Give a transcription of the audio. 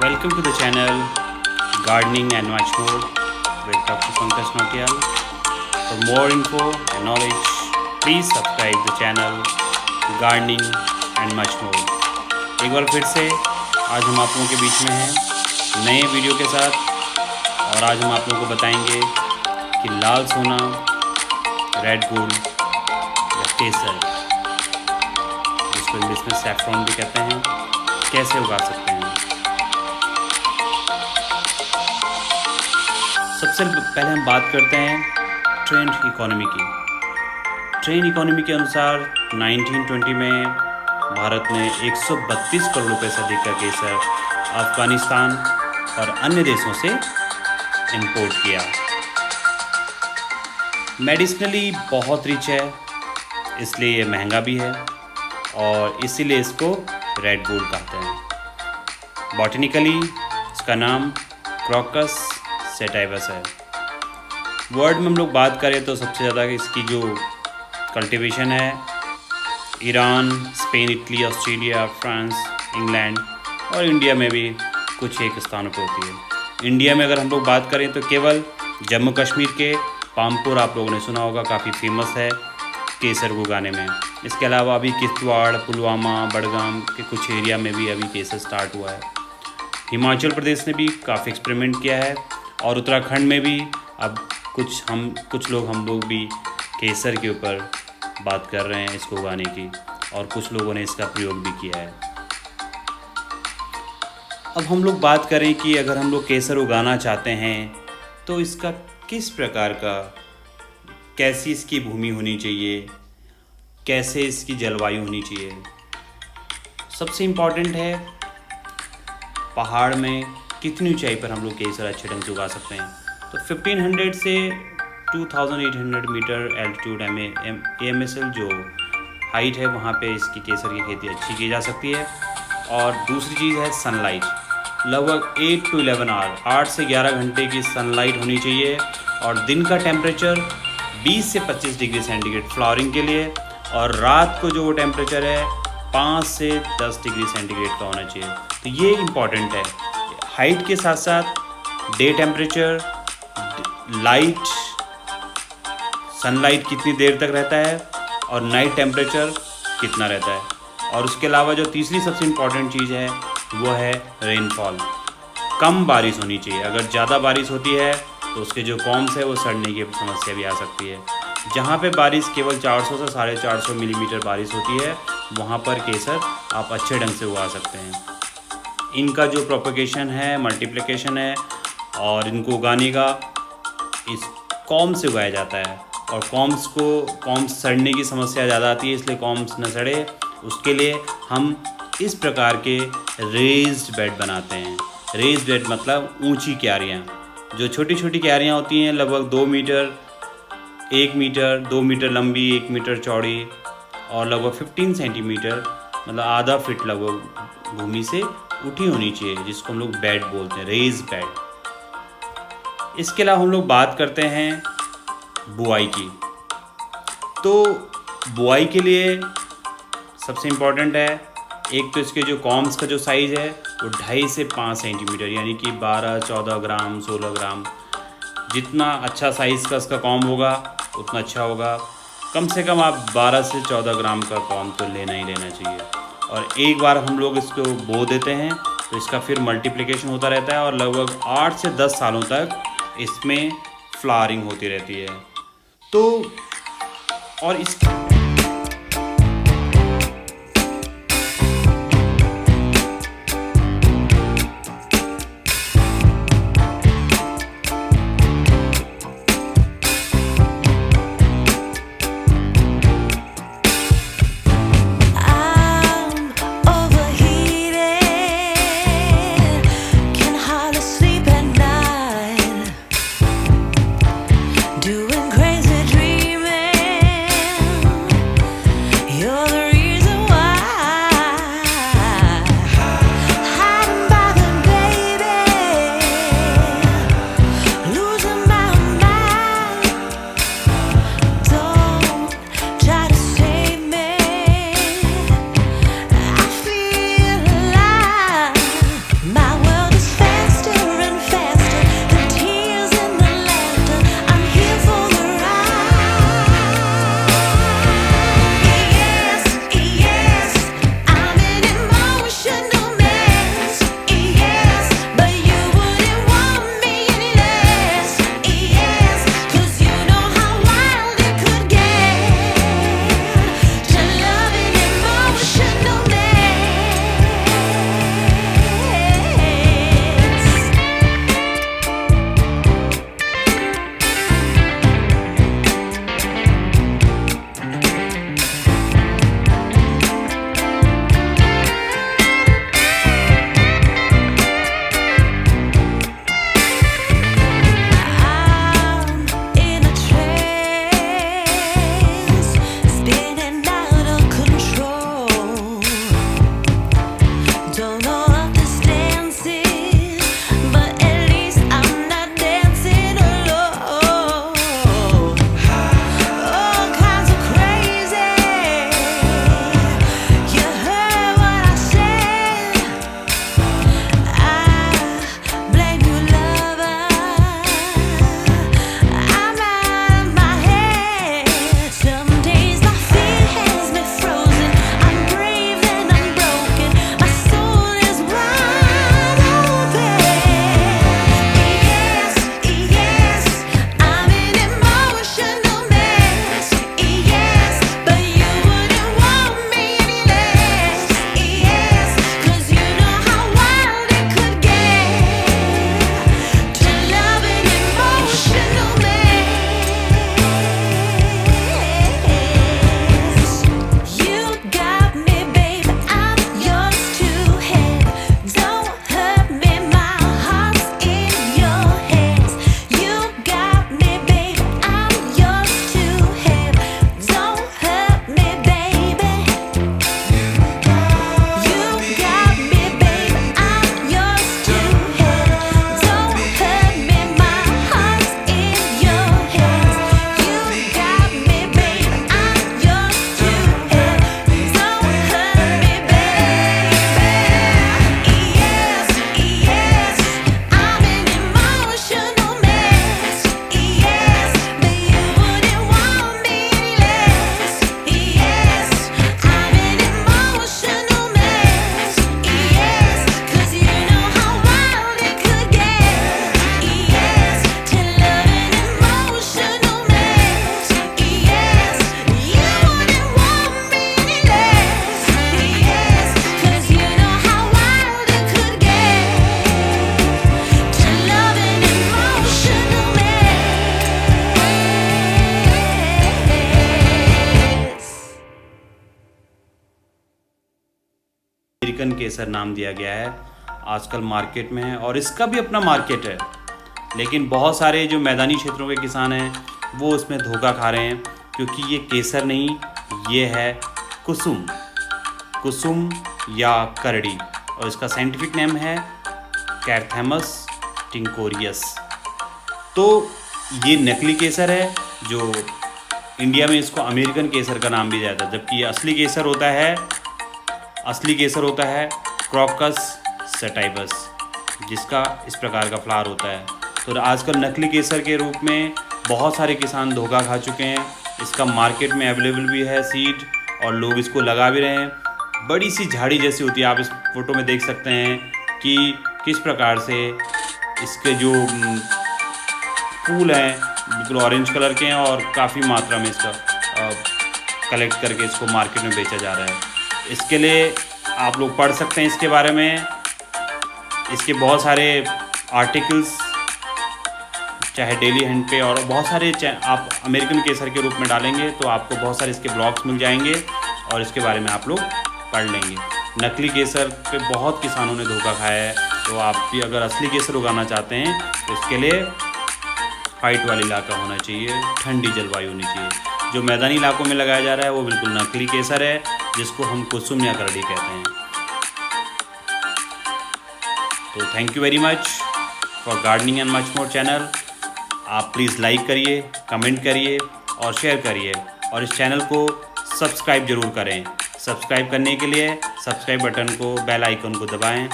Welcome to the channel Gardening and Much More with Dr. Pankaj Nautiyal. For more info and knowledge, please subscribe the channel Gardening and Much More. एक बार फिर से आज हम आप लोगों के बीच में हैं नए वीडियो के साथ और आज हम आप लोगों को बताएंगे कि लाल सोना, रेड गोल्ड या केसर, जिसको इंग्लिश में सैफ्रॉन भी कहते हैं, कैसे उगा सकते हैं। सबसे पहले हम बात करते हैं ट्रेंड इकोनॉमी की। ट्रेंड इकोनॉमी के अनुसार 1920 में भारत ने 132 करोड़ रुपए से अधिक का केसर अफ़गानिस्तान और अन्य देशों से इंपोर्ट किया। मेडिसिनली बहुत रिच है, इसलिए ये महंगा भी है और इसीलिए इसको रेड गोल्ड कहते हैं। बॉटनिकली इसका नाम क्रॉकस सेटाइवस है। वर्ल्ड में हम लोग बात करें तो सबसे ज़्यादा इसकी जो कल्टीवेशन है Iran, Spain, Italy, Australia, France, England और इंडिया में भी कुछ एक स्थानों पर होती है। इंडिया में अगर हम लोग बात करें तो केवल जम्मू कश्मीर के पामपुर, आप लोगों ने सुना होगा, काफ़ी फेमस है केसर को उगाने में। इसके अलावा अभी किश्तवाड़, पुलवामा, बड़गाम के कुछ एरिया में भी अभी केसर स्टार्ट हुआ है। हिमाचल प्रदेश ने भी काफ़ी एक्सपेरिमेंट किया है और उत्तराखंड में भी अब कुछ लोग भी केसर के ऊपर बात कर रहे हैं इसको उगाने की और कुछ लोगों ने इसका प्रयोग भी किया है। अब हम लोग बात करें कि अगर हम लोग केसर उगाना चाहते हैं तो इसका किस प्रकार का, कैसी इसकी भूमि होनी चाहिए, कैसे इसकी जलवायु होनी चाहिए। सबसे इम्पॉर्टेंट है पहाड़ में कितनी ऊंचाई पर हम लोग केसर अच्छे ढंग से उगा सकते हैं। तो 1500 से 2800 मीटर एल्टीट्यूड AMSL जो हाइट है वहाँ पे इसकी केसर की खेती अच्छी की जा सकती है। और दूसरी चीज़ है सनलाइट, लगभग 8 to 11 आवर, 8 से 11 घंटे की सनलाइट होनी चाहिए और दिन का टेम्परेचर 20 से 25 डिग्री सेंटीग्रेड फ्लावरिंग के लिए और रात को जो टेम्परेचर है 5 से 10 डिग्री सेंटीग्रेड का होना चाहिए। तो ये इम्पॉर्टेंट है। हाइट के साथ साथ डे टेम्परेचर, लाइट, सनलाइट कितनी देर तक रहता है और नाइट टेम्परेचर कितना रहता है। और उसके अलावा जो तीसरी सबसे इम्पॉर्टेंट चीज़ है वो है रेनफॉल। कम बारिश होनी चाहिए। अगर ज़्यादा बारिश होती है तो उसके जो कॉम्स है वो सड़ने की समस्या भी आ सकती है। जहाँ पे बारिश केवल 400 से 450 मिलीमीटर बारिश होती है वहाँ पर केसर आप अच्छे ढंग से उगा सकते हैं। इनका जो प्रोपगेशन है, मल्टीप्लिकेशन है और इनको उगाने का इस कॉम से उगाया जाता है और कॉम्स सड़ने की समस्या ज़्यादा आती है, इसलिए कॉम्स न सड़े उसके लिए हम इस प्रकार के रेज्ड बेड बनाते हैं। रेज्ड बेड मतलब ऊंची क्यारियाँ, जो छोटी छोटी क्यारियाँ होती हैं, लगभग 2 मीटर, 1 मीटर, 2 मीटर लंबी, 1 मीटर चौड़ी और लगभग 15 सेंटीमीटर, मतलब आधा फीट लगभग भूमि से उठी होनी चाहिए, जिसको हम लोग बेड बोलते हैं, रेज बेड। इसके अलावा हम लोग बात करते हैं बुआई की। तो बुआई के लिए सबसे इम्पॉर्टेंट है, एक तो इसके जो कॉम्स का जो साइज़ है वो 2.5 से 5 सेंटीमीटर, यानी कि 12, 14 ग्राम, 16 ग्राम। जितना अच्छा साइज़ का इसका कॉम होगा उतना अच्छा होगा। कम से कम आप 12 से 14 ग्राम का कॉम तो लेना ही लेना चाहिए। और एक बार हम लोग इसको बो देते हैं तो इसका फिर मल्टीप्लिकेशन होता रहता है और लगभग 8 से 10 सालों तक इसमें फ्लावरिंग होती रहती है। तो और इस Doing crazy dreaming. अमेरिकन केसर नाम दिया गया है, आजकल मार्केट में है और इसका भी अपना मार्केट है। लेकिन बहुत सारे जो मैदानी क्षेत्रों के किसान हैं वो उसमें धोखा खा रहे हैं, क्योंकि ये केसर नहीं, ये है कुसुम या करड़ी, और इसका साइंटिफिक नेम है कैर्थेमस टिंकोरियस। तो ये नकली केसर है, जो इंडिया में इसको अमेरिकन केसर का नाम भी दिया जाता है, जबकि ये असली केसर होता है क्रॉकस सटाइवस, जिसका इस प्रकार का फ्लावर होता है। तो आजकल नकली केसर के रूप में बहुत सारे किसान धोखा खा चुके हैं। इसका मार्केट में अवेलेबल भी है सीड, और लोग इसको लगा भी रहे हैं। बड़ी सी झाड़ी जैसी होती है, आप इस फोटो में देख सकते हैं कि किस प्रकार से इसके जो फूल हैं बिल्कुल ऑरेंज कलर के हैं, और काफ़ी मात्रा में इसका कलेक्ट करके इसको मार्केट में बेचा जा रहा है। इसके लिए आप लोग पढ़ सकते हैं इसके बारे में, इसके बहुत सारे आर्टिकल्स चाहे डेली हंट पे, और बहुत सारे आप अमेरिकन केसर के रूप में डालेंगे तो आपको बहुत सारे इसके ब्लॉग्स मिल जाएंगे और इसके बारे में आप लोग पढ़ लेंगे। नकली केसर पे बहुत किसानों ने धोखा खाया है, तो आप भी अगर असली केसर उगाना चाहते हैं तो इसके लिए हाइट वाला इलाका होना चाहिए, ठंडी जलवायु होनी चाहिए। जो मैदानी इलाकों में लगाया जा रहा है वो बिल्कुल नकली केसर है, जिसको हम कुसुम या करड़ी कहते हैं। तो thank you very much for gardening and much more channel. आप प्लीज़ लाइक करिए, कमेंट करिए और शेयर करिए, और इस चैनल को सब्सक्राइब ज़रूर करें। सब्सक्राइब करने के लिए सब्सक्राइब बटन को, बेल आइकन को दबाएं।